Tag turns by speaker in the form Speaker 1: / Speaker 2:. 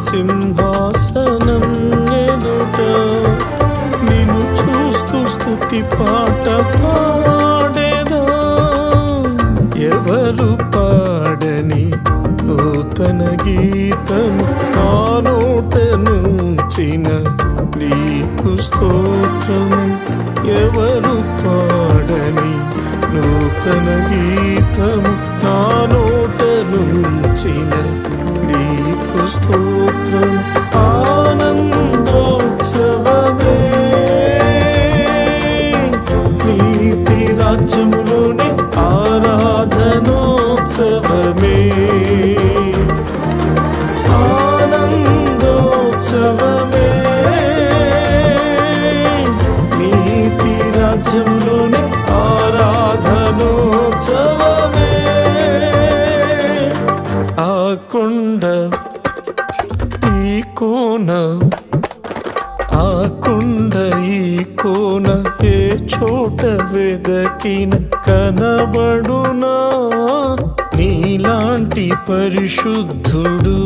Speaker 1: సింహాసనం ఎదుట నిన్ను చూస్తూ స్తుతి పాట పాడేదా. ఎవరు పాడని నూతన గీతము నా నోట నుంచిన నీకు స్తోత్రము. ఎవరు పాడని నూతన గీతము నా నోట నుంచిన నీకు స్తోత్రం. ఆనందోత్సవమే నీతి రాజ్యములోని ఆరాధనోత్సవమే. ఆనందోత్సవమే నీతి రాజ్యములోని ఆరాధనోత్సవమే. ఆ కొండ ఈ కోన, ఆ కొండ ఈ కోన ఏ చోట వెదకిన కనబడునా నీలాంటి పరిశుద్ధుడు.